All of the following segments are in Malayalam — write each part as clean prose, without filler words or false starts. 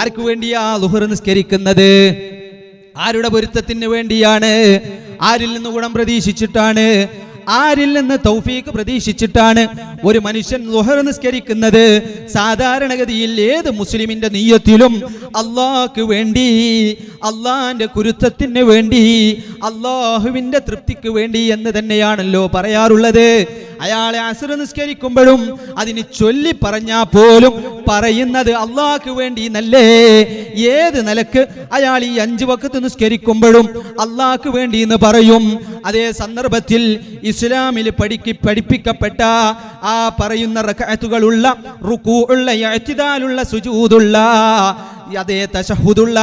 ആർക്ക് വേണ്ടിയാ ളുഹർ നിസ്കരിക്കുന്നത്? ആരുടെ പൊരുത്തത്തിന് വേണ്ടിയാണ്? ആരിൽ നിന്ന് ഗുണം പ്രതീക്ഷിച്ചിട്ടാണ്? ആരിൽ നിന്ന് തൗഫീഖ് പ്രതീക്ഷിച്ചിട്ടാണ് ഒരു മനുഷ്യൻ ളുഹർ നിസ്കരിക്കുന്നത്? സാധാരണഗതിയിൽ ഏത് മുസ്ലിമിന്റെ നിയ്യത്തിലും അള്ളാഹ്ക്ക് വേണ്ടി, അള്ളാഹിന്റെ കുരുത്തത്തിന് വേണ്ടി, അള്ളാഹുവിന്റെ തൃപ്തിക്ക് വേണ്ടി എന്ന് തന്നെയാണല്ലോ പറയാറുള്ളത്. അയാളെ അസ്ർ നിസ്കരിക്കുമ്പോഴും അതിന് ചൊല്ലി പറഞ്ഞാൽ പോലും പറയുന്നത് അള്ളാഹ്ക്ക് വേണ്ടി എന്നല്ലേ? ഏത് നിലക്ക് അയാൾ ഈ 5 വഖത്ത് നിസ്കരിക്കുമ്പോഴും അള്ളാഹ്ക്ക് വേണ്ടി എന്ന് പറയും. അതേ സന്ദർഭത്തിൽ ഇസ്ലാമിൽ പഠിപ്പിക്കപ്പെട്ട ആ പറയുന്ന റക്അത്തുകളുള്ള, റുകൂഉള്ള, ഇഅ്തിദാലുള്ള, സുജൂദുള്ള, അതേ തശഹുദുള്ള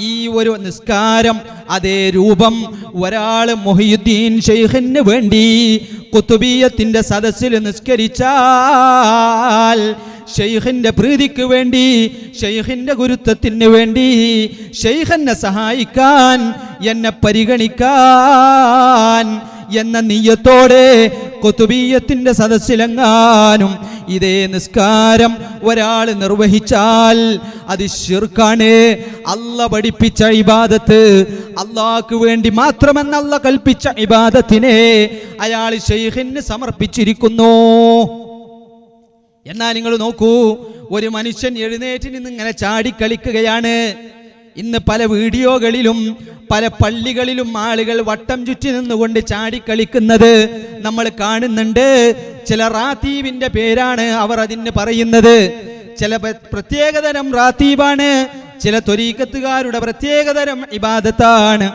ഈ ഒരു നിസ്കാരം, അതേ രൂപം ഒരാൾ മുഹയ്യിദ്ദീൻ ശൈഖിന് വേണ്ടി ഖുതുബിയ്യത്തിന്റെ സദസ്സിൽ നിസ്കരിച്ചാൽ, ശൈഖിന്റെ പ്രീതിക്ക് വേണ്ടി, ശൈഖിന്റെ ഗുരുത്വത്തിന് വേണ്ടി, ശൈഖിനെ സഹായിക്കാൻ, എന്നെ പരിഗണിക്കാൻ എന്ന നിയ്യത്തോടെ ഖുതുബിയ്യത്തിന്റെ സദസ്സിലെങ്ങാനും ഇതേ നിസ്കാരം ഒരാൾ നിർവഹിച്ചാൽ അത് ശിർക്കാണ്. അല്ലാഹ് പഠിപ്പിച്ച ഇബാദത്ത്, അല്ലാഹ്ക്ക് വേണ്ടി മാത്രമെന്ന് അല്ലാഹ് കൽപ്പിച്ച ഇബാദത്തിനെ അയാൾ ശൈഖിന് സമർപ്പിച്ചിരിക്കുന്നു. എന്നാൽ നിങ്ങൾ നോക്കൂ, ഒരു മനുഷ്യൻ എഴുന്നേറ്റ് നിന്ന് ഇങ്ങനെ ചാടിക്കളിക്കുകയാണ്. ഇന്ന് പല വീഡിയോകളിലും പല പള്ളികളിലും ആളുകൾ വട്ടം ചുറ്റി നിന്നുകൊണ്ട് ചാടിക്കളിക്കുന്നത് നമ്മൾ കാണുന്നുണ്ട്. ചില റാത്തീബിന്റെ പേരാണ് അവർ അതിന് പറയുന്നത്. ചില പ്രത്യേകതരം റാത്തീബാണ്, ചില ത്വരീഖത്തുകാരുടെ പ്രത്യേകതരം ഇബാദത്താണ്.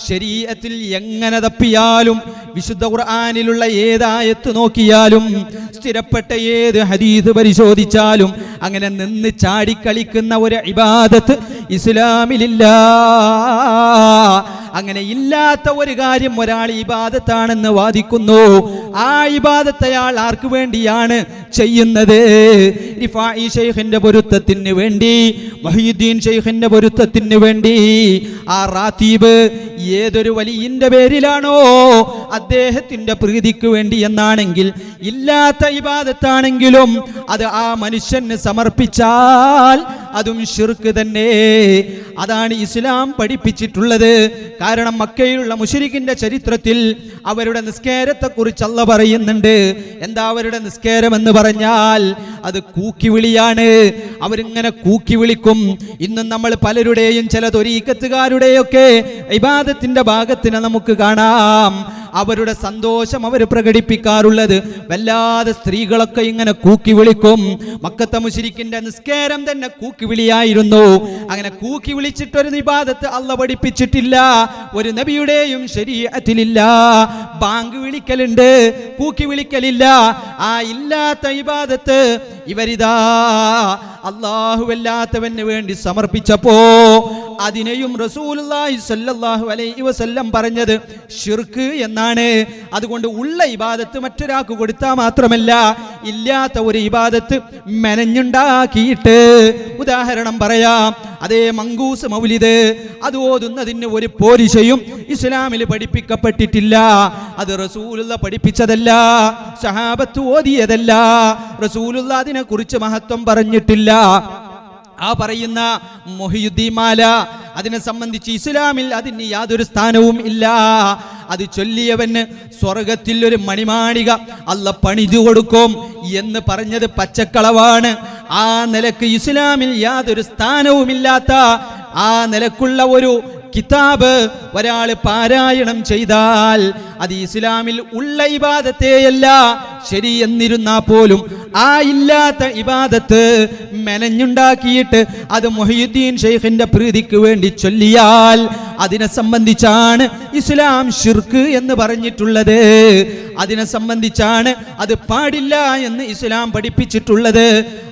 ശരീഅത്തിൽ എങ്ങനെ തപ്പിയാലും, വിശുദ്ധ ഖുർആനിലുള്ള ഏതായത്ത് നോക്കിയാലും, സ്ഥിരപ്പെട്ട ഏത് ഹദീസ് പരിശോധിച്ചാലും അങ്ങനെ നിന്ന് ചാടിക്കളിക്കുന്ന ഒരു ഇബാദത്ത് ഇസ്ലാമിലില്ല. അങ്ങനെ ഇല്ലാത്ത ഒരു കാര്യം ഒരാൾ ഇബാദത്താണെന്ന് വാദിക്കുന്നു. ആ ഇബാദത്ത് അയാൾ ആർക്ക് വേണ്ടിയാണ് ചെയ്യുന്നത്? റിഫായി ശൈഖിന്റെ പൊരുത്തത്തിന് വേണ്ടി, മുഹയ്യിദ്ദീൻ ശൈഖിന്റെ പൊരുത്തത്തിന് വേണ്ടി. ആ റാത്തീബ് ഏതൊരു വലിയന്റെ പേരിലാണോ അദ്ദേഹത്തിന്റെ പ്രീതിക്ക് വേണ്ടി എന്നാണെങ്കിൽ, ഇല്ലാത്ത ഇബാദത്താണെങ്കിലും അത് ആ മനുഷ്യന് സമർപ്പിച്ചാൽ അതും ശിർക്ക് തന്നെ. അതാണ് ഇസ്ലാം പഠിപ്പിച്ചിട്ടുള്ളത്. കാരണം മക്കയിലുള്ള മുശ്രിക്കിന്റെ ചരിത്രത്തിൽ അവരുടെ നിസ്കാരത്തെ കുറിച്ച് അല്ലാഹ് പറയുന്നുണ്ട്. എന്താ അവരുടെ നിസ്കാരം എന്ന് പറഞ്ഞാൽ അത് കൂക്കിവിളിയാണ്. അവരിങ്ങനെ കൂക്കി വിളിക്കും. ഇന്നും നമ്മൾ പലരുടെയും ചില ത്വരീഖത്തുകാരുടെയൊക്കെ ഇബാദത്തിന്റെ ഭാഗത്തിന് നമുക്ക് കാണാം അവരുടെ സന്തോഷം അവർ പ്രകടിപ്പിക്കാറുള്ളത്. വല്ലാതെ സ്ത്രീകളൊക്കെ ഇങ്ങനെ കൂക്കി വിളിക്കും. മക്കത്തെ മുശ്രിക്കിന്റെ നിസ്കാരം തന്നെ കൂക്കി വിളിയായിരുന്നു. അങ്ങനെ കൂക്കി വിളിച്ചിട്ടൊരു ഇബാദത്ത് അല്ലാഹ് പഠിപ്പിച്ചിട്ടില്ല, ഒരു നബിയുടെയും ശരീഅത്തിലില്ല. ബാങ്ക് വിളിക്കലുണ്ട്, കൂക്കി വിളിക്കലില്ല. ആ ഇല്ലാത്ത ഇബാദത്ത് ഇവരിതാ അല്ലാഹുവല്ലാത്തവന് വേണ്ടി സമർപ്പിച്ചപ്പോ അതിനെയും റസൂലുള്ളാഹി സ്വല്ലല്ലാഹു അലൈഹി വസല്ലം പറഞ്ഞത് ശിർക്ക് എന്നാണ്. അതുകൊണ്ട് ഉള്ള ഇബാദത്ത് മറ്റൊരാൾക്ക് കൊടുത്താൽ മാത്രമല്ല, ഇല്ലാത്ത ഒരു ഇബാദത്ത് മെനഞ്ഞുണ്ടാക്കിയിട്ട്, ഉദാഹരണം പറയാം, അതേ മങ്കൂസ് മൗലിദ് അത് ഓതുന്നതിന് ഒരു പോരിശയും ഇസ്ലാമിൽ പഠിപ്പിക്കപ്പെട്ടിട്ടില്ല. അത് റസൂലുള്ളാഹി പഠിപ്പിച്ചതല്ല, സഹാബത്ത് ഓതിയതല്ല. റസൂലുള്ളാഹി അതിനെ കുറിച്ച് മഹത്വം പറഞ്ഞിട്ടില്ല. ആ പറയുന്ന മുഹയ്യിദ്ദീൻ മാല അതിനെ സംബന്ധിച്ച് ഇസ്ലാമിൽ അതിന് യാതൊരു സ്ഥാനവും ഇല്ല. അത് ചൊല്ലിയവന് സ്വർഗത്തിൽ ഒരു മണിമാളിക അല്ലാഹ് പണിതു കൊടുക്കും എന്ന് പറഞ്ഞത് പച്ചക്കളവാണ്. ആ നിലക്ക് ഇസ്ലാമിൽ യാതൊരു സ്ഥാനവുമില്ലാത്ത ആ നിലക്കുള്ള ഒരു കിതാബ് ഒരാൾ പാരായണം ചെയ്താൽ അത് ഇസ്ലാമിൽ ഉള്ള ഇബാദത്തെയല്ല. ശരി എന്നിരുന്നാൽ പോലും ആ ഇല്ലാത്ത ഇബാദത്ത് മെനഞ്ഞുണ്ടാക്കിയിട്ട് അത് മുഹയ്യിദ്ദീൻ ശൈഖിന്റെ പ്രീതിക്ക് വേണ്ടി ചൊല്ലിയാൽ അതിനെ സംബന്ധിച്ചാണ് ഇസ്ലാം ശിർക്ക് എന്ന് പറഞ്ഞിട്ടുള്ളത്. അതിനെ സംബന്ധിച്ചാണ് അത് പാടില്ല എന്ന് ഇസ്ലാം പഠിപ്പിച്ചിട്ടുള്ളത്.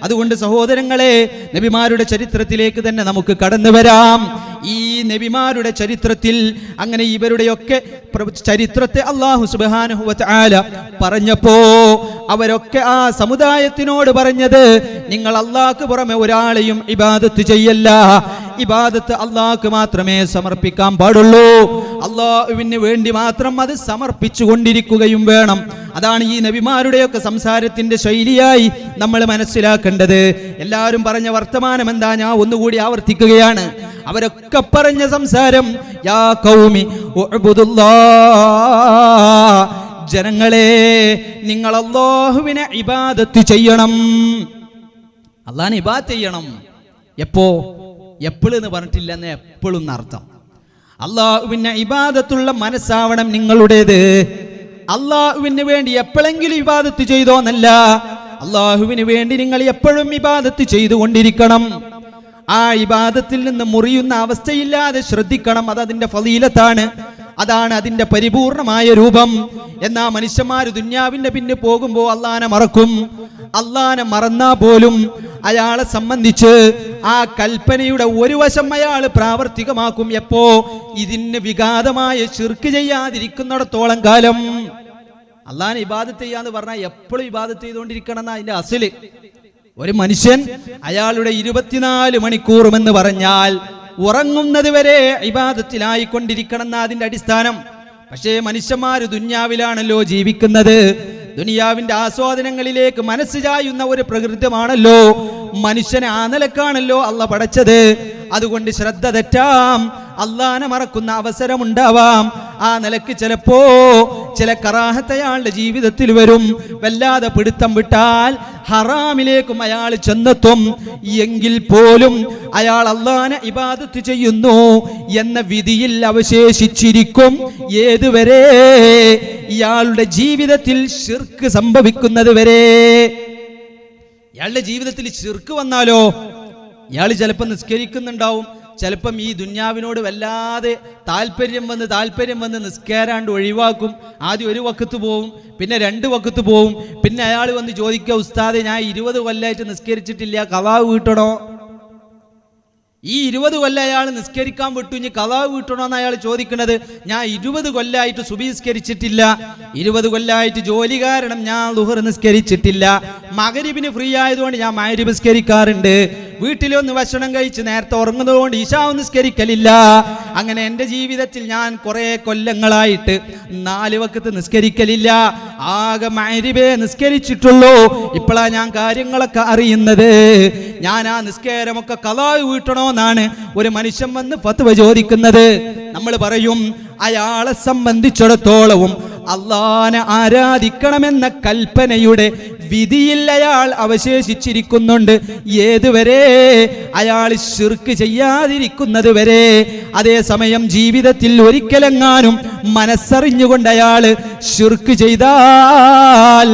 അതുകൊണ്ട് സഹോദരങ്ങളെ, നബിമാരുടെ ചരിത്രത്തിലേക്ക് തന്നെ നമുക്ക് കടന്നു വരാം. ഈ നബിമാരുടെ ചരിത്രത്തിൽ അങ്ങനെ ഇവരുടെയൊക്കെ ചരിത്രത്തെ അല്ലാഹു സുബ്ഹാനഹു വ തആല പറഞ്ഞപ്പോ അവരൊക്കെ ആ സമുദായത്തിനോട് പറഞ്ഞത്, നിങ്ങൾ അല്ലാഹ്ക്ക് പുറമെ ഒരാളെയും ഇബാദത്ത് ചെയ്യല്ല. ഇബാദത്ത് അള്ളാഹ്ക്ക് മാത്രമേ സമർപ്പിക്കാൻ പാടുള്ളൂ. അള്ളാഹുവിന് വേണ്ടി മാത്രം അത് സമർപ്പിച്ചു കൊണ്ടിരിക്കുകയും വേണം. അതാണ് ഈ നബിമാരുടെയൊക്കെ സംസാരത്തിന്റെ ശൈലിയായി നമ്മൾ മനസ്സിലാക്കേണ്ടത്. എല്ലാവരും പറഞ്ഞ വർത്തമാനം എന്താ? ഞാൻ ഒന്നുകൂടി ആവർത്തിക്കുകയാണ്. അവരൊക്കെ പറഞ്ഞ സംസാരം യാ ഖൗമി ഉഅ്ബുദുല്ലാഹ്, ജനങ്ങളെ നിങ്ങൾ അല്ലാഹുവിനെ ഇബാദത്ത് ചെയ്യണം. അല്ലാഹുവിനെ ഇബാദത്ത് ചെയ്യണം. എപ്പോഴെന്ന് പറഞ്ഞിട്ടില്ല, എന്ന് എപ്പോഴും എന്നർത്ഥം. അല്ലാഹുവിനെ ഇബാദത്തുള്ള മനസ്സാവണം നിങ്ങളുടേത്. അല്ലാഹുവിന് വേണ്ടി എപ്പോഴെങ്കിലും ഇബാദത്ത് ചെയ്തോന്നല്ല, അല്ലാഹുവിന് വേണ്ടി നിങ്ങൾ എപ്പോഴും ഇബാദത്ത് ചെയ്തുകൊണ്ടിരിക്കണം. ആ ഇബാദത്തിൽ നിന്ന് മുറിയുന്ന അവസ്ഥയില്ലാതെ ശ്രദ്ധിക്കണം. അത് അതിന്റെ ഫളീലത്താണ്, അതാണ് അതിന്റെ പരിപൂർണമായ രൂപം. എന്നാ മനുഷ്യന്മാര് ദുന്യാവിന്റെ പിന്നെ പോകുമ്പോൾ അള്ളാനെ മറക്കും. അള്ളാനെ മറന്നാ പോലും അയാളെ സംബന്ധിച്ച് ആ കൽപ്പനയുടെ ഒരു വശം അയാൾ പ്രാവർത്തികമാക്കും. എപ്പോ? ഇതിന് വിഘാതമായ ശിർക്ക് ചെയ്യാതിരിക്കുന്നിടത്തോളം കാലം. അള്ളാനെ ഇബാദത്ത് ചെയ്യാന്ന് പറഞ്ഞാൽ എപ്പോഴും ഇബാദത്ത് ചെയ്തുകൊണ്ടിരിക്കണം എന്നാ അതിന്റെ അസല്. ഒരു മനുഷ്യൻ അയാളുടെ 24 മണിക്കൂറും എന്ന് പറഞ്ഞാൽ ഉറങ്ങുന്നത് വരെ ഇബാദത്തിലായിക്കൊണ്ടിരിക്കണം എന്ന അതിന്റെ അടിസ്ഥാനം. പക്ഷേ മനുഷ്യന്മാര് ദുന്യാവിലാണല്ലോ ജീവിക്കുന്നത്. ദുനിയാവിന്റെ ആസ്വാദനങ്ങളിലേക്ക് മനസ്സ് ചായുന്ന ഒരു പ്രകൃതമാണല്ലോ മനുഷ്യനെ. ആ നിലക്കാണല്ലോ അള്ളാഹ് പടച്ചത്. അതുകൊണ്ട് ശ്രദ്ധ തെറ്റാം, അള്ളാനെ മറക്കുന്ന അവസരമുണ്ടാവാം. ആ നിലക്ക് ചിലപ്പോ ചില കറാഹത്ത് അയാളുടെ ജീവിതത്തിൽ വരും. വല്ലാതെ പിടുത്തം വിട്ടാൽ ഹറാമിലേക്കും അയാൾ ചെന്നെത്തും. എങ്കിൽ പോലും അയാൾ അള്ളാനെ ഇബാദത്ത് ചെയ്യുന്നു എന്ന വിധിയിൽ അവശേഷിച്ചിരിക്കും. ഏതുവരെ? ഇയാളുടെ ജീവിതത്തിൽ ശിർക്ക് സംഭവിക്കുന്നത് വരെ. ഇയാളുടെ ജീവിതത്തിൽ ശിർക്ക് വന്നാലോ ഇയാൾ ചിലപ്പോൾ നിസ്കരിക്കുന്നുണ്ടാവും, ചിലപ്പം ഈ ദുന്യാവിനോട് വല്ലാതെ താല്പര്യം വന്ന് നിസ്കാരാണ്ട് ഒഴിവാക്കും. ആദ്യം ഒരു വക്കത്ത് പോവും, പിന്നെ 2 വക്കത്ത് പോവും. പിന്നെ അയാൾ വന്ന് ചോദിക്കുക, ഉസ്താദെ ഞാൻ 20 കൊല്ലമായിട്ട് നിസ്കരിച്ചിട്ടില്ല, ഖളാ വീട്ടണോ? ഈ 20 കൊല്ലം അയാൾ നിസ്കരിക്കാൻ വിട്ടു, ഇനി ഖളാ വീട്ടണോ എന്ന് അയാൾ ചോദിക്കുന്നത്. ഞാൻ 20 കൊല്ലമായിട്ട് സുബഹി നിസ്കരിച്ചിട്ടില്ല, 20 കൊല്ലമായിട്ട് ജോലി കാരണം ഞാൻ ളുഹർ നിസ്കരിച്ചിട്ടില്ല, മഗ്രിബിന് ഫ്രീ ആയതുകൊണ്ട് ഞാൻ മഗ്രിബ് നിസ്കരിക്കാറുണ്ട്, വീട്ടിലൊന്ന് ഭക്ഷണം കഴിച്ച് നേരത്തെ ഉറങ്ങുന്നതുകൊണ്ട് ഇശാവ് നിസ്കരിക്കലില്ല. അങ്ങനെ എൻ്റെ ജീവിതത്തിൽ ഞാൻ കുറെ കൊല്ലങ്ങളായിട്ട് 4 വക്കത്ത് നിസ്കരിക്കലില്ല, ആകെ മഗ്രിബേ നിസ്കരിച്ചിട്ടുള്ളൂ. ഇപ്പോഴാ ഞാൻ കാര്യങ്ങളൊക്കെ അറിയുന്നത്. ഞാൻ ആ നിസ്കാരമൊക്കെ ഖളാ വീട്ടണോ എന്നാണ് ഒരു മനുഷ്യൻ വന്ന് ഫത്വ ചോദിക്കുന്നത്. നമ്മൾ പറയും അയാളെ സംബന്ധിച്ചിടത്തോളവും അള്ളാനെ ആരാധിക്കണമെന്ന കൽപ്പനയുടെ വിധിയിൽ അയാൾ അവശേഷിച്ചിരിക്കുന്നുണ്ട്. ഏതുവരെ? അയാൾ ശിർക്ക് ചെയ്യാതിരിക്കുന്നത് വരെ. അതേസമയം ജീവിതത്തിൽ ഒരിക്കലെങ്ങാനും മനസ്സറിഞ്ഞുകൊണ്ട് അയാൾ ശിർക്ക് ചെയ്താൽ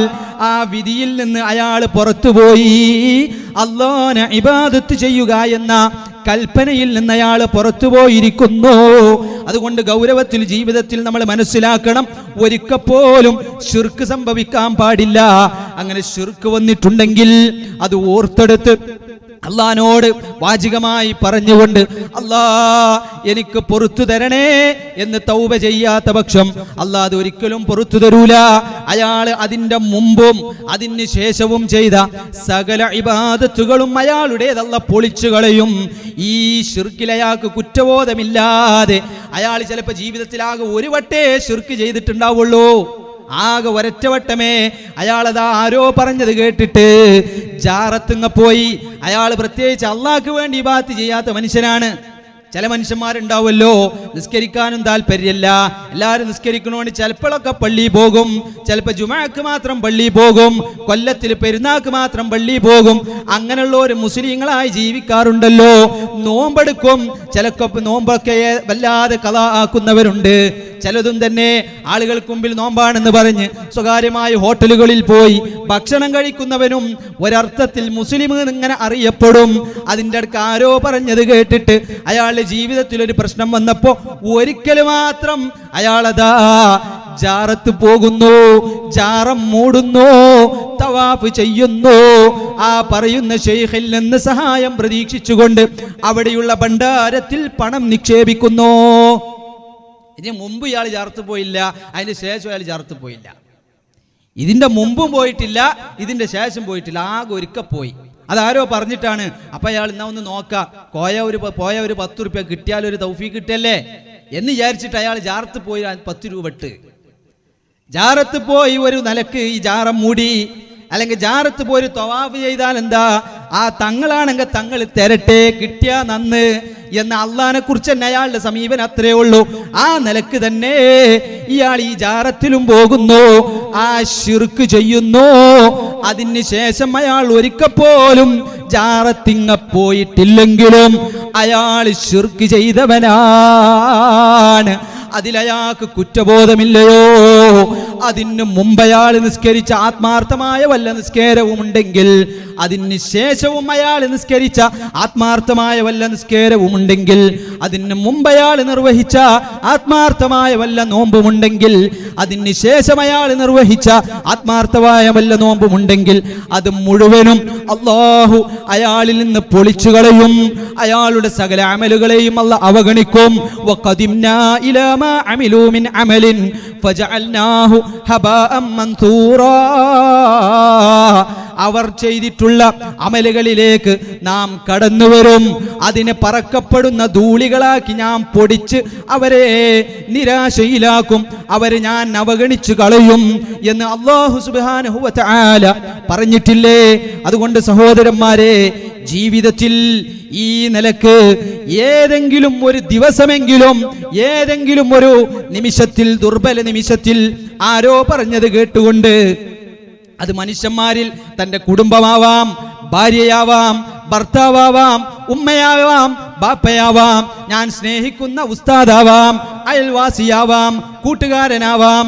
ആ വിധിയിൽ നിന്ന് അയാൾ പുറത്തുപോയി. അല്ലാഹുവിനെ ഇബാദത്ത് ചെയ്യുക എന്ന കൽപ്പനയിൽ നിന്ന് അയാൾ പുറത്തുപോയിരിക്കുന്നു. അതുകൊണ്ട് ഗൗരവത്തിൽ ജീവിതത്തിൽ നമ്മൾ മനസ്സിലാക്കണം, ഒരിക്കപ്പോലും ശിർക്ക് സംഭവിക്കാൻ പാടില്ല. അങ്ങനെ ശിർക്ക് വന്നിട്ടുണ്ടെങ്കിൽ അത് ഓർത്തെടുത്ത് അള്ളാഹിനോട് വാചികമായി പറഞ്ഞുകൊണ്ട് അല്ലാ എനിക്ക് പൊറുത്തു തരണേ എന്ന് തൗബ ചെയ്യാത്ത പക്ഷം അല്ലാഹ് അത് ഒരിക്കലും പൊറുത്തു തരൂല. അയാൾ അതിൻ്റെ മുമ്പും അതിന് ശേഷവും ചെയ്ത സകല ഇബാദത്തുകളും അയാളുടേതല്ല പൊളിച്ചു കളയും. ഈ ശിർക്കിൽ അയാൾക്ക് കുറ്റബോധമില്ലാതെ അയാൾ ചിലപ്പോൾ ജീവിതത്തിലാകെ ഒരു വട്ടേ ശിർക്ക് ചെയ്തിട്ടുണ്ടാവുള്ളൂ. ആകെ ഒരൊറ്റവട്ടമേ അയാളതാ ആരോ പറഞ്ഞത് കേട്ടിട്ട് ജാറത്തുങ്ങ പോയി. അയാൾ പ്രത്യേകിച്ച് അള്ളാഹ്ക്ക് വേണ്ടി ഇബാദത്ത് ചെയ്യാത്ത മനുഷ്യനാണ്. ചില മനുഷ്യന്മാരുണ്ടാവുമല്ലോ, നിസ്കരിക്കാനും താല്പര്യമില്ല, എല്ലാവരും നിസ്കരിക്കണോണ്ട് ചിലപ്പോഴൊക്കെ പള്ളിയിൽ പോകും, ചിലപ്പോൾ ജുമാക്ക് മാത്രം പള്ളിയിൽ പോകും, കൊല്ലത്തിൽ പെരുന്നാൾക്ക് മാത്രം പള്ളിയിൽ പോകും. അങ്ങനെയുള്ള ഒരു മുസ്ലിങ്ങളായി ജീവിക്കാറുണ്ടല്ലോ. നോമ്പെടുക്കും, ചിലപ്പോൾ നോമ്പൊക്കെ വല്ലാതെ ഖളാ ആക്കുന്നവരുണ്ട്. ചിലതും തന്നെ ആളുകൾക്ക് മുമ്പിൽ നോമ്പാണെന്ന് പറഞ്ഞ് സ്വകാര്യമായ ഹോട്ടലുകളിൽ പോയി ഭക്ഷണം കഴിക്കുന്നവനും ഒരർത്ഥത്തിൽ മുസ്ലിം ഇങ്ങനെ അറിയപ്പെടും. അതിൻ്റെ അടുക്ക് ആരോ പറഞ്ഞത് കേട്ടിട്ട് അയാളുടെ ജീവിതത്തിൽ ഒരു പ്രശ്നം വന്നപ്പോൾ ഒരിക്കൽ മാത്രം അയാളതാ ജാറത്ത് പോകുന്നു, ജാറം മൂടുന്നു, തവാഫ് ചെയ്യുന്നു. ആ പറയുന്ന ശൈഖിൽ നിന്ന് സഹായം പ്രതീക്ഷിച്ചുകൊണ്ട് അവിടെയുള്ള ഭണ്ഡാരത്തിൽ പണം നിക്ഷേപിക്കുന്നു. ഇതിന് മുമ്പ് ഇയാൾ ജാറത്ത് പോയില്ല, അതിന് ശേഷം അയാൾ ജാറത്ത് പോയില്ല. ഇതിന്റെ മുമ്പും പോയിട്ടില്ല, ഇതിന്റെ ശേഷം പോയിട്ടില്ല, ആകെ ഒരിക്കൽ പോയി. അതാരോ പറഞ്ഞിട്ടാണ്. അപ്പം അയാൾ എന്നാ ഒന്ന് നോക്കാം, പോയ ഒരു 10 രൂപ കിട്ടിയാലൊരു തൗഫീഖ് കിട്ടല്ലേ എന്ന് വിചാരിച്ചിട്ട് അയാൾ ജാറത്ത് പോയി 10 രൂപ ഇട്ട്. ജാറത്ത് പോയി ഒരു നിലക്ക് ഈ ജാറം മൂടി, അല്ലെങ്കിൽ ജാറത്ത് പോയി ഒരു തവാഫ് ചെയ്താൽ എന്താ, ആ തങ്ങളാണെങ്കിൽ തങ്ങൾ തരട്ടെ, കിട്ടിയാ നന്ന് എന്ന് അള്ളാഹിനെ കുറിച്ച് തന്നെ അയാളുടെ സമീപനം അത്രേ ഉള്ളൂ. ആ നിലക്ക് തന്നെ ഇയാൾ ഈ ജാറത്തിലും പോകുന്നു, ആ ശിർക്ക് ചെയ്യുന്നു. അതിന് ശേഷം അയാൾ ഒരിക്കൽ പോലും ജാറത്തിങ്ങ പോയിട്ടില്ലെങ്കിലും അയാൾ ശിർക്ക് ചെയ്തവനാണ്. അതിലയാൾക്ക് കുറ്റബോധമില്ലയോ? അതിന് മുമ്പ് അയാൾ നിസ്കരിച്ച ആത്മാർത്ഥമായ വല്ല നിസ്കാരവും ഉണ്ടെങ്കിൽ, അതിന് ശേഷവും അയാൾ നിസ്കരിച്ച ആത്മാർത്ഥമായ വല്ല നിസ്കാരവും ഉണ്ടെങ്കിൽ, അതിന് മുമ്പ് അയാൾ നിർവഹിച്ച ആത്മാർത്ഥമായ വല്ല നോമ്പുമുണ്ടെങ്കിൽ, അതിന് ശേഷം അയാൾ നിർവഹിച്ച ആത്മാർത്ഥമായ വല്ല നോമ്പുമുണ്ടെങ്കിൽ, അത് മുഴുവനും അല്ലാഹു അയാളിൽ നിന്ന് പൊളിച്ചു കളയും. അയാളുടെ സകല അമലുകളെയും അല്ലാഹു അവഗണിക്കും. വഖദിംനാ ഇലാ മാ അമിലൂ മിൻ അമലിൻ ഫജഅൽനാഹു ഹബാഅൻ മൻതൂറാ. അവർ ചെയ്തിട്ടുള്ള അമലുകളിലേക്ക് നാം കടന്നു വരും. അതിനെ പറക്കപ്പെടുന്ന ധൂളികളാക്കി ഞാൻ പൊടിച്ച് അവരെ നിരാശയിലാക്കും, അവരെ ഞാൻ അവഗണിച്ചു കളയും എന്ന് അല്ലാഹു സുബ്ഹാനഹു വ തആല പറഞ്ഞിട്ടില്ലേ? അതുകൊണ്ട് സഹോദരന്മാരെ, ജീവിതത്തിൽ ഈ നിലക്ക് ഏതെങ്കിലും ഒരു ദിവസമെങ്കിലും, ഏതെങ്കിലും ഒരു നിമിഷത്തിൽ, ദുർബല നിമിഷത്തിൽ ആരോ പറഞ്ഞത് കേട്ടുകൊണ്ട്, അത് മനുഷ്യന്മാരിൽ തൻ്റെ കുടുംബമാവാം, ഭാര്യയാവാം, ഭർത്താവാം, ഉമ്മയാവാം, ബാപ്പയാവാം, ഞാൻ സ്നേഹിക്കുന്ന ഉസ്താദാവാം, അയൽവാസിയാവാം, കൂട്ടുകാരനാവാം,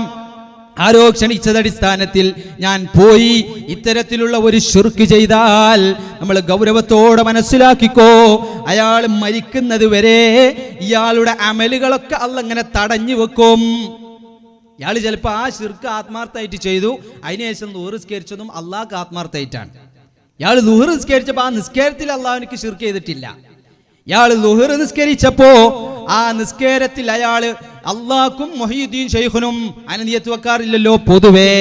ആരോ ക്ഷണിച്ചതടിസ്ഥാനത്തിൽ ഞാൻ പോയി ഇത്തരത്തിലുള്ള ഒരു ശിർക്ക് ചെയ്താൽ നമ്മൾ ഗൗരവത്തോടെ മനസ്സിലാക്കിക്കോ, അയാൾ മരിക്കുന്നത് വരെ ഇയാളുടെ അമലുകളൊക്കെ അല്ലാഹ് ഇങ്ങനെ തടഞ്ഞു വെക്കും. ഇയാൾ ചിലപ്പോൾ ആ ശിർക്ക് ആത്മാർത്ഥമായിട്ട് ചെയ്തു, അതിനുശേഷം ളുഹർ നിസ്കരിച്ചതും അള്ളാഹ്ക്ക് ആത്മാർത്ഥമായിട്ടാണ്. ഇയാൾ ളുഹർ നിസ്കരിച്ചപ്പോൾ ആ നിസ്കാരത്തിൽ അള്ളാഹുവിനക്ക് ശിർക്ക് ചെയ്തിട്ടില്ല. ഇയാൾ ളുഹർ നിസ്കരിച്ചപ്പോ ആ നിസ്കാരത്തിൽ അയാൾ അള്ളാഹ്ക്കും മുഹീദ്ദീൻ ശൈഖിനും അനനിയത്ത് വെക്കാറില്ലല്ലോ പൊതുവേ.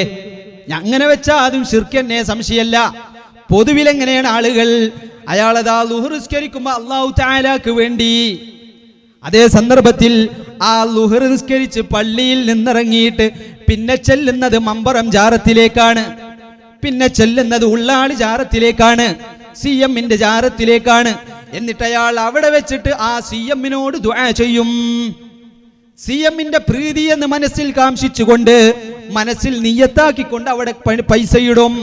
അങ്ങനെ വെച്ചാൽ അതും ശിർക്ക് തന്നെ, സംശയമല്ല. പൊതുവിലെങ്ങനെയാണ് ആളുകൾ, അയാളതാ ളുഹർ നിസ്കരിക്കുമ്പോൾ അല്ലാഹു തആലക്ക് വേണ്ടി, അതേ സന്ദർഭത്തിൽ ആ ളുഹർ നിസ്കരിച്ച് പള്ളിയിൽ നിന്നിറങ്ങിയിട്ട് പിന്നെ ചെല്ലുന്നത് മമ്പറം ജാറത്തിലേക്കാണ്, പിന്നെ ചെല്ലുന്നത് ഉള്ളാളി ജാറത്തിലേക്കാണ്, സിഎമ്മിന്റെ ജാറത്തിലേക്കാണ്. എന്നിട്ട് അയാൾ അവിടെ വെച്ചിട്ട് ആ സിഎമ്മിനോട് ദുആ ചെയ്യും. സിഎമ്മിന്റെ പ്രീതി എന്ന് മനസ്സിൽ കാംക്ഷിച്ചുകൊണ്ട്, മനസ്സിൽ നിയ്യത്താക്കിക്കൊണ്ട് അവിടെ പൈസയിടും.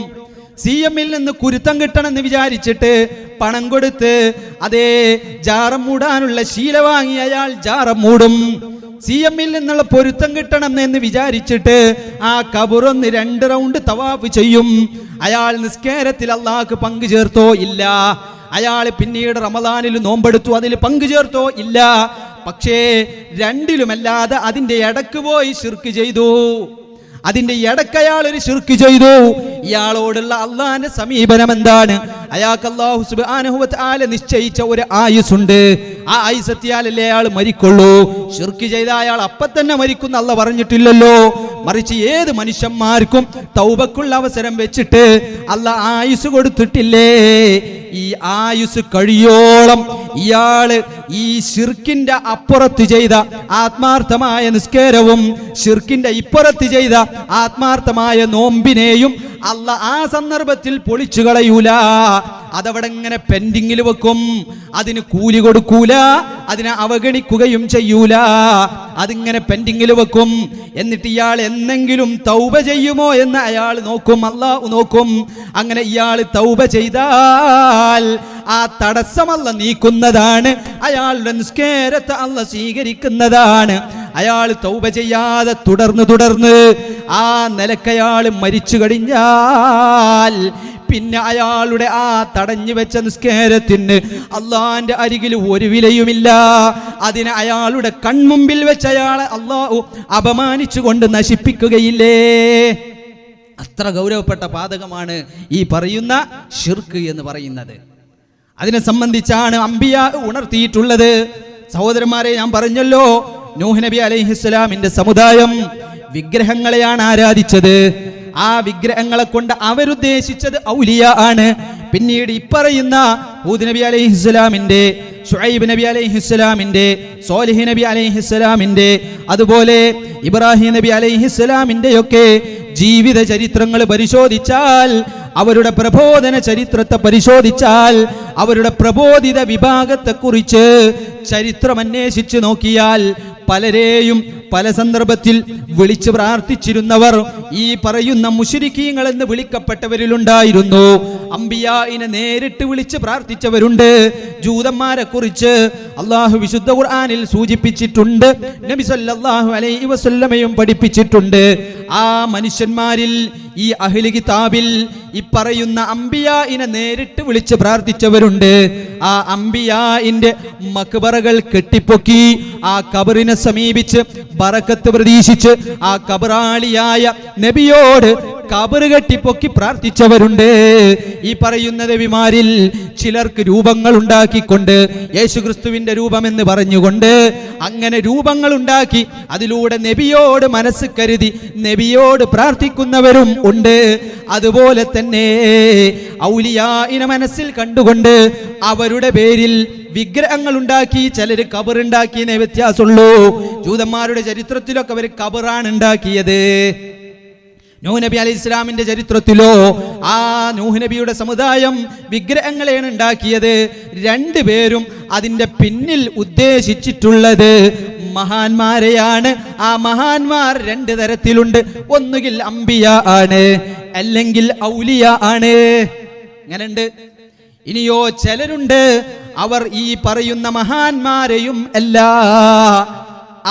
സിഎമ്മിൽ നിന്ന് കുരുത്തം കിട്ടണമെന്ന് വിചാരിച്ചിട്ട് പണം കൊടുത്ത് അതേ ജാറം മൂടാനുള്ള ശീല വാങ്ങി അയാൾ ജാറം മൂടും. സിഎമ്മിൽ നിന്നുള്ള പൊരുത്തം കിട്ടണം എന്ന് വിചാരിച്ചിട്ട് ആ കബറൊന്ന് 2 റൗണ്ട് തവാഫ് ചെയ്യും. അയാൾ നിസ്കാരത്തിൽ അല്ലാഹ്ക്ക് പങ്കു ചേർത്തോ? ഇല്ല. അയാൾ പിന്നീട് റമദാനിൽ നോമ്പെടുത്തു, അതിൽ പങ്കു ചേർത്തോ? ഇല്ല. പക്ഷേ രണ്ടിലുമല്ലാതെ അതിന്റെ ഇടക്ക് പോയി ശിർക്ക് ചെയ്തു. അതിന്റെ ഇടക്ക് അയാൾ ഒരു ശിർക്ക് ചെയ്തു. ഇയാളോടുള്ള അള്ളാഹിന്റെ സമീപനം എന്താണ്? അയാൾക്ക് അല്ലാഹു സുബ്ഹാനഹു വ തആല നിശ്ചയിച്ച ഒരു ആയുസ്സുണ്ട്. ആ ആയുസ് എത്തിയാലല്ലേ അയാൾ മരിക്കുള്ളൂ. ശിർക്ക് ചെയ്ത അയാൾ അപ്പം തന്നെ മരിക്കുന്ന അല്ലാഹ് പറഞ്ഞിട്ടില്ലല്ലോ. മറിച്ച് ഏത് മനുഷ്യന്മാർക്കും തൗബക്കുള്ള അവസരം വെച്ചിട്ട് അല്ലാഹ് ആയുസ് കൊടുത്തിട്ടില്ലേ? ഈ ആയുസ് കഴിയോളം ഇയാള് ഈ ശിർക്കിന്റെ അപ്പുറത്ത് ചെയ്ത ആത്മാർത്ഥമായ നിസ്കാരവും ശിർക്കിന്റെ ഇപ്പുറത്ത് ചെയ്ത ആത്മാർത്ഥമായ നോമ്പിനെയും അല്ലാഹ് ആ സന്ദർഭത്തിൽ പൊളിച്ചു കളയൂല. അതവിടെ ഇങ്ങനെ പെൻഡിങ്ങിൽ വെക്കും. അതിന് കൂലി കൊടുക്കൂല, അതിനെ അവഗണിക്കുകയും ചെയ്യൂല. അതിങ്ങനെ പെൻഡിങ്ങിൽ വെക്കും. എന്നിട്ട് ഇയാൾ എന്നെങ്കിലും തൗബ ചെയ്യുമോ എന്ന് അയാൾ നോക്കും, അല്ലാഹു നോക്കും. അങ്ങനെ ഇയാൾ തൗബ ചെയ്താൽ ആ തടസ്സം അല്ലാഹ് നീക്കുന്നതാണ്, അയാളുടെ നിസ്കാരത്തെ അല്ലാഹ് സ്വീകരിക്കുന്നതാണ്. അയാൾ തൗബ ചെയ്യാതെ തുടർന്ന് ആ നിലക്കയാൾ മരിച്ചു കഴിഞ്ഞാൽ പിന്നെ അയാളുടെ ആ തടഞ്ഞു വെച്ച നിസ്കാരത്തിന് അള്ളാന്റെ അരികിൽ ഒരു വിലയുമില്ല. അതിനെ അയാളുടെ കൺമുമ്പിൽ വെച്ച് അയാളെ അള്ളാഹു അപമാനിച്ചുകൊണ്ട് നശിപ്പിക്കുകയില്ലേ? അത്ര ഗൗരവപ്പെട്ട പാതകമാണ് ഈ പറയുന്ന ശിർക്ക് എന്ന് പറയുന്നത്. അതിനെ സംബന്ധിച്ചാണ് അംബിയാ ഉണർത്തിയിട്ടുള്ളത്. സഹോദരന്മാരെ, ഞാൻ പറഞ്ഞല്ലോ, നൂഹ് നബി അലൈഹിസ്സലാമിന്റെ സമുദായം വിഗ്രഹങ്ങളെയാണ് ആരാധിച്ചത്. ആ വിഗ്രഹങ്ങളെ കൊണ്ട് അവരുദ്ദേശിച്ചത് ഔലിയ ആണ്. പിന്നീട് ഇപ്പറയുന്ന ഹൂദ് നബി അലൈഹിസ്സലാമിന്റെ, ശുഐബ് നബി അലൈഹിസ്സലാമിന്റെ, സോലിഹ് നബി അലൈഹിസ്സലാമിന്റെ, അതുപോലെ ഇബ്രാഹിം നബി അലൈഹിസ്സലാമിന്റെയൊക്കെ ജീവിത ചരിത്രങ്ങൾ പരിശോധിച്ചാൽ, അവരുടെ പ്രബോധന ചരിത്രത്തെ പരിശോധിച്ചാൽ, അവരുടെ പ്രബോധിത വിഭാഗത്തെക്കുറിച്ച് ചരിത്രം അന്വേഷിച്ച് നോക്കിയാൽ പലരെയും പല സന്ദർഭത്തിൽ വിളിച്ചു പ്രാർത്ഥിച്ചിരുന്നവർ ഈ പറയുന്ന മുശ്രിക്കീങ്ങൾ എന്ന് വിളിക്കപ്പെട്ടവരിലുണ്ടായിരുന്നു. അംബിയായിനെ നേരിട്ട് വിളിച്ച് പ്രാർത്ഥിച്ചവരുണ്ട്. ജൂതന്മാരെ കുറിച്ച് അള്ളാഹു വിശുദ്ധ ഖുർആനിൽ സൂചിപ്പിച്ചിട്ടുണ്ട്, നബി സല്ലല്ലാഹു അലൈഹി വസല്ലമയും പഠിപ്പിച്ചിട്ടുണ്ട്. ആ മനുഷ്യന്മാരിൽ ഈ അഹ്ലി കിതാബിൽ ഈ പറയുന്ന അംബിയായിനെ നേരിട്ട് വിളിച്ച് പ്രാർത്ഥിച്ചവരുണ്ട്. ആ അംബിയായിന്റെ മക്ബറകൾ കെട്ടിപ്പൊക്കി ആ ഖബറിനെ സമീപിച്ച് ബറക്കത്ത് പ്രതീക്ഷിച്ച് ആ ഖബറാളിയായ നബിയോട് ഖബറ് കെട്ടിപ്പൊക്കി പ്രാർത്ഥിച്ചവരുണ്ട്. ഈ പറയുന്ന നബിമാരിൽ ചിലർക്ക് രൂപങ്ങൾ ഉണ്ടാക്കിക്കൊണ്ട് യേശുക്രിസ്തുവിന്റെ രൂപമെന്ന് പറഞ്ഞുകൊണ്ട് അങ്ങനെ രൂപങ്ങൾ ഉണ്ടാക്കി അതിലൂടെ നബിയോട് മനസ്സ് കരുതി നബിയോട് പ്രാർത്ഥിക്കുന്നവരും ഉണ്ട്. അതുപോലെ തന്നെ ഔലിയായിനെ മനസ്സിൽ കണ്ടുകൊണ്ട് അവരുടെ പേരിൽ വിഗ്രഹങ്ങൾ ഉണ്ടാക്കി ചിലർ ഖബറുണ്ടാക്കിയതിനെ വ്യത്യാസമുള്ളൂ. ജൂതന്മാരുടെ ചരിത്രത്തിലൊക്കെ അവർ ഖബറാണ് ഉണ്ടാക്കിയത്. നൂഹ് നബി അലൈഹി ഇസ്ലാമിന്റെ ചരിത്രത്തിലോ ആ നൂഹ് നബിയുടെ സമുദായം വിഗ്രഹങ്ങളെയാണ് ഉണ്ടാക്കിയത്. രണ്ടുപേരും അതിന്റെ പിന്നിൽ ഉദ്ദേശിച്ചിട്ടുള്ളത് മഹാന്മാരെയാണ്. ആ മഹാന്മാർ രണ്ട് തരത്തിലുണ്ട്, ഒന്നുകിൽ അംബിയ ആണ് അല്ലെങ്കിൽ ഔലിയ ആണ്. അങ്ങനെയുണ്ട്. ഇനിയോ ചിലരുണ്ട്, അവർ ഈ പറയുന്ന മഹാന്മാരെയും അല്ല,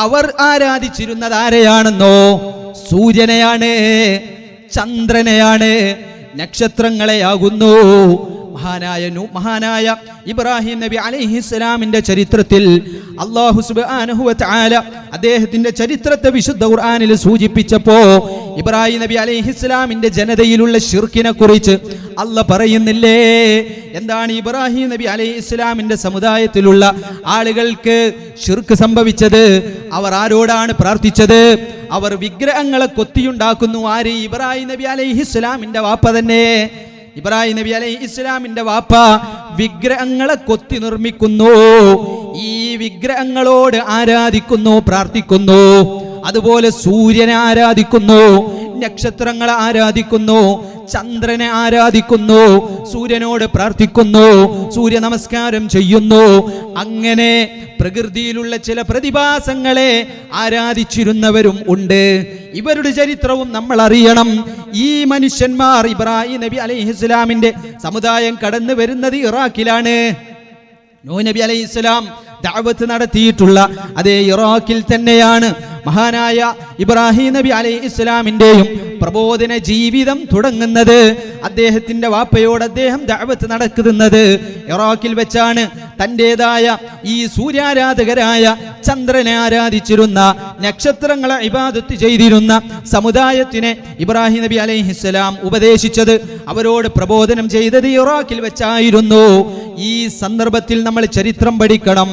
അവർ ആരാധിച്ചിരുന്നത് ആരെയാണെന്നോ? സൂര്യനെയാണ്, ചന്ദ്രനെയാണ്, നക്ഷത്രങ്ങളെയാകുന്നു. മഹാനായ ഇബ്രാഹിം നബി അലൈഹിസ്സലാമിന്റെ ചരിത്രത്തിൽ അല്ലാഹു സുബ്ഹാനഹു വ തആല അദ്ദേഹത്തിന്റെ ചരിത്രത്തെ വിശുദ്ധ ഖുർആനിൽ സൂചിപ്പിച്ചപ്പോ ഇബ്രാഹിം നബി അലൈഹിസ്സലാമിന്റെ ജനതയിലുള്ള ശിർക്കിനെ കുറിച്ച് അല്ലാഹ് പറയുന്നില്ലേ? എന്താണ് ഇബ്രാഹിം നബി അലൈഹിസ്സലാമിന്റെ സമുദായത്തിലുള്ള ആളുകൾക്ക് ശിർക്ക് സംഭവിച്ചത്? അവർ ആരോടാണ് പ്രാർത്ഥിച്ചത്? അവർ വിഗ്രഹങ്ങളെ കൊത്തിയുണ്ടാക്കുന്നു. ആര്? ഇബ്രാഹിം നബി അലൈഹിസ്സലാമിന്റെ വാപ്പ തന്നെ. ഇബ്രാഹിം നബി അലൈഹി ഇസ്ലാമിന്റെ വാപ്പ വിഗ്രഹങ്ങളെ കൊത്തി നിർമ്മിക്കുന്നു. ഈ വിഗ്രഹങ്ങളോട് ആരാധിക്കുന്നു, പ്രാർത്ഥിക്കുന്നു. അതുപോലെ സൂര്യനെ ആരാധിക്കുന്നു, നക്ഷത്രങ്ങളെ ആരാധിക്കുന്നു, ചന്ദ്രനെ ആരാധിക്കുന്നു, സൂര്യനോട് പ്രാർത്ഥിക്കുന്നു, സൂര്യ നമസ്കാരം ചെയ്യുന്നു. അങ്ങനെ പ്രകൃതിയിലുള്ള ചില പ്രതിഭാസങ്ങളെ ആരാധിച്ചിരുന്നവരും ഉണ്ട്. ഇവരുടെ ചരിത്രവും നമ്മൾ അറിയണം. ഈ മനുഷ്യന്മാർ ഇബ്രാഹിം നബി അലൈഹിസ്സലാമിന്റെ സമുദായം കടന്നു വരുന്നത് ഇറാഖിലാണ്. നൂഹ് നബി അലൈഹിസ്സലാം ദഅവത്ത് നടത്തിയിട്ടുള്ള അതേ ഇറാഖിൽ തന്നെയാണ് മഹാനായ ഇബ്രാഹിം നബി അലൈഹിസ്സലാമിന്റെയും പ്രബോധന ജീവിതം തുടങ്ങുന്നത്. അദ്ദേഹത്തിന്റെ വാപ്പയോട് അദ്ദേഹം ദഅവത്ത് നടക്കുന്നത് ഇറാഖിൽ വെച്ചാണ്. തന്റേതായ ഈ സൂര്യാരാധകരായ, ചന്ദ്രനെ ആരാധിച്ചിരുന്ന, നക്ഷത്രങ്ങളെ ഇബാദത്ത് ചെയ്തിരുന്ന സമുദായത്തിനെ ഇബ്രാഹിം നബി അലൈഹിസ്സലാം ഉപദേശിച്ചത്, അവരോട് പ്രബോധനം ചെയ്തത് ഇറാഖിൽ വെച്ചായിരുന്നു. ഈ സന്ദർഭത്തിൽ നമ്മൾ ചരിത്രം പഠിക്കണം.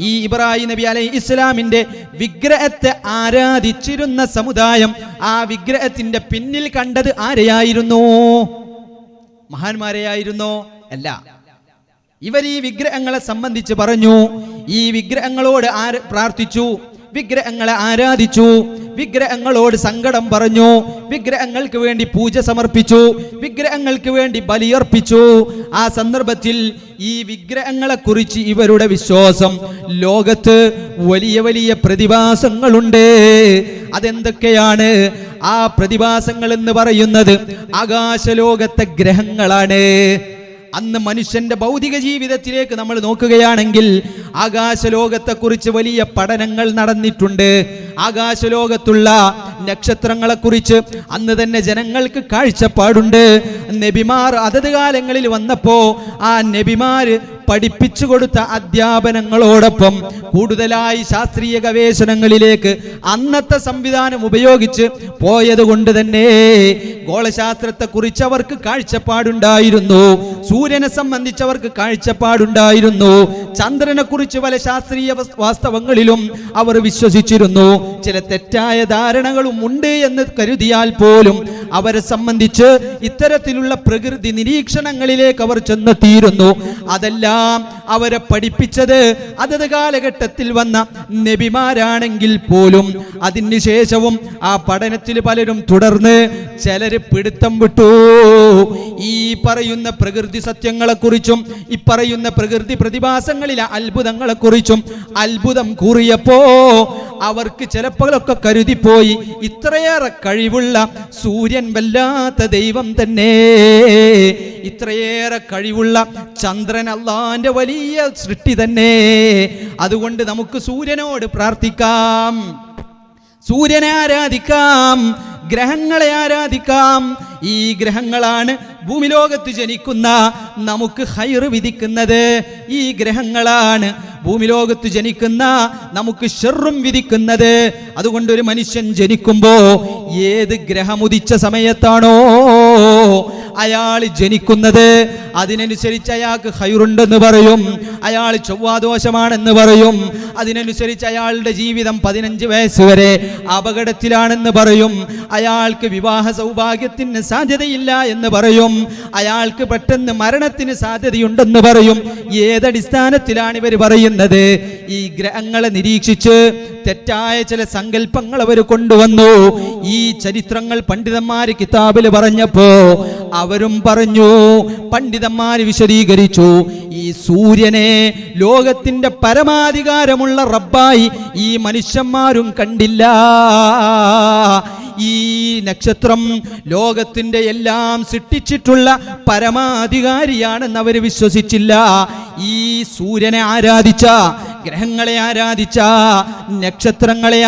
ഈ ഇബ്രാഹിം നബി അലൈഹിസ്സലാമിന്റെ വിഗ്രഹത്തെ ആരാധിച്ചിരുന്ന സമുദായം ആ വിഗ്രഹത്തിന്റെ പിന്നിൽ കണ്ടത് ആരെയായിരുന്നു? മഹാന്മാരെയായിരുന്നോ? അല്ല. ഇവർ ഈ വിഗ്രഹങ്ങളെ സംബന്ധിച്ച് പറഞ്ഞു, ഈ വിഗ്രഹങ്ങളോട് പ്രാർത്ഥിച്ചു, വിഗ്രഹങ്ങളെ ആരാധിച്ചു, വിഗ്രഹങ്ങളോട് സങ്കടം പറഞ്ഞു, വിഗ്രഹങ്ങൾക്ക് വേണ്ടി പൂജ സമർപ്പിച്ചു, വിഗ്രഹങ്ങൾക്ക് വേണ്ടി ബലിയർപ്പിച്ചു. ആ സന്ദർഭത്തിൽ ഈ വിഗ്രഹങ്ങളെ കുറിച്ച് ഇവരുടെ വിശ്വാസം, ലോകത്ത് വലിയ വലിയ പ്രതിഭാസങ്ങളുണ്ട്. അതെന്തൊക്കെയാണ്? ആ പ്രതിഭാസങ്ങൾ എന്ന് പറയുന്നത് ആകാശലോകത്തെ ഗ്രഹങ്ങളാണ്. അന്ന് മനുഷ്യന്റെ ഭൗതിക ജീവിതത്തിലേക്ക് നമ്മൾ നോക്കുകയാണെങ്കിൽ ആകാശലോകത്തെക്കുറിച്ച് വലിയ പഠനങ്ങൾ നടന്നിട്ടുണ്ട്. ആകാശലോകത്തുള്ള നക്ഷത്രങ്ങളെക്കുറിച്ച് അന്ന് തന്നെ ജനങ്ങൾക്ക് കാഴ്ചപ്പാടുണ്ട്. നബിമാർ അതത് കാലങ്ങളിൽ വന്നപ്പോ ആ നബിമാര് പഠിപ്പിച്ചു കൊടുത്ത അധ്യാപനങ്ങളോടൊപ്പം കൂടുതലായി ശാസ്ത്രീയ ഗവേഷണങ്ങളിലേക്ക് അന്നത്തെ സംവിധാനം ഉപയോഗിച്ച് പോയത് കൊണ്ട് തന്നെ ഗോളശാസ്ത്രത്തെക്കുറിച്ച് അവർക്ക് കാഴ്ചപ്പാടുണ്ടായിരുന്നു, സൂര്യനെ സംബന്ധിച്ചവർക്ക് കാഴ്ചപ്പാടുണ്ടായിരുന്നു, ചന്ദ്രനെ കുറിച്ച് പല ശാസ്ത്രീയ വാസ്തവങ്ങളിലും അവർ വിശ്വസിച്ചിരുന്നു. ചില തെറ്റായ ധാരണകളും ഉണ്ട് എന്ന് കരുതിയാൽ പോലും അവരെ സംബന്ധിച്ച് ഇത്തരത്തിലുള്ള പ്രകൃതി നിരീക്ഷണങ്ങളിലേക്ക് അവർ ചെന്നെത്തിയിരുന്നു. അതെല്ലാം അവരെ പഠിപ്പിച്ചത് അതത് കാലഘട്ടത്തിൽ വന്ന നബിമാരാണെങ്കിൽ പോലും അതിന് ശേഷവും ആ പഠനത്തിൽ പലരും തുടർന്ന് ചിലര് പിടുത്തം വിട്ടു. ഈ പറയുന്ന പ്രകൃതി സത്യങ്ങളെക്കുറിച്ചും ഈ പറയുന്ന പ്രകൃതി പ്രതിഭാസങ്ങളിലെ അത്ഭുതങ്ങളെക്കുറിച്ചും അത്ഭുതം കൂറിയപ്പോ അവർക്ക് ചിലപ്പോഴൊക്കെ കരുതിപ്പോയി, ഇത്രയേറെ കഴിവുള്ള സൂര്യൻ വല്ലാത്ത ദൈവം തന്നെ, ഇത്രയേറെ കഴിവുള്ള ചന്ദ്രൻ അല്ലാഹുവിന്റെ വലിയ സൃഷ്ടി തന്നെ, അതുകൊണ്ട് നമുക്ക് സൂര്യനോട് പ്രാർത്ഥിക്കാം, സൂര്യനെ ആരാധിക്കാം, ഗ്രഹങ്ങളെ ആരാധിക്കാം. ഈ ഗ്രഹങ്ങളാണ് ഭൂമിലോകത്ത് ജനിക്കുന്ന നമുക്ക് ഖൈർ വിധിക്കുന്നത്. ഈ ഗ്രഹങ്ങളാണ് ഭൂമിലോകത്ത് ജനിക്കുന്ന നമുക്ക് ശർറും വിധിക്കുന്നത്. അതുകൊണ്ട് ഒരു മനുഷ്യൻ ജനിക്കുമ്പോ ഏത് ഗ്രഹമുദിച്ച സമയത്താണോ അയാൾ ജനിക്കുന്നത് അതിനനുസരിച്ച് അയാൾക്ക് ഖൈറുണ്ടെന്ന് പറയും, അയാൾ ചൊവ്വാദോഷമാണെന്ന് പറയും. അതിനനുസരിച്ച് അയാളുടെ ജീവിതം 15 വയസ്സ് വരെ അപകടത്തിലാണെന്ന് പറയും, അയാൾക്ക് വിവാഹ സൗഭാഗ്യത്തിന് സാധ്യതയില്ല എന്ന് പറയും, അയാൾക്ക് പെട്ടെന്ന് മരണത്തിന് സാധ്യതയുണ്ടെന്ന് പറയും. ഏതടിസ്ഥാനത്തിലാണ് ഇവർ പറയുന്നത്? ഈ ഗ്രഹങ്ങളെ നിരീക്ഷിച്ച് തെറ്റായ ചില സങ്കല്പങ്ങൾ അവർ കൊണ്ടുവന്നു. ഈ ചരിത്രങ്ങൾ പണ്ഡിതന്മാര് കിതാബിൽ പറഞ്ഞപ്പോ അവരും പറഞ്ഞു, പണ്ഡിതന്മാര് വിശദീകരിച്ചു, ഈ സൂര്യനെ ലോകത്തിന്റെ പരമാധികാരമുള്ള റബ്ബായി ഈ മനുഷ്യന്മാരും കണ്ടില്ല. ഈ നക്ഷത്രം ലോകത്തിന്റെ എല്ലാം സൃഷ്ടിച്ചിട്ടുള്ള പരമാധികാരിയാണെന്ന് അവർ വിശ്വസിച്ചില്ല. ഈ സൂര്യനെ ആരാധിച്ച, ഗ്രഹങ്ങളെ ആരാധിച്ച, നക്ഷത്രങ്ങളെ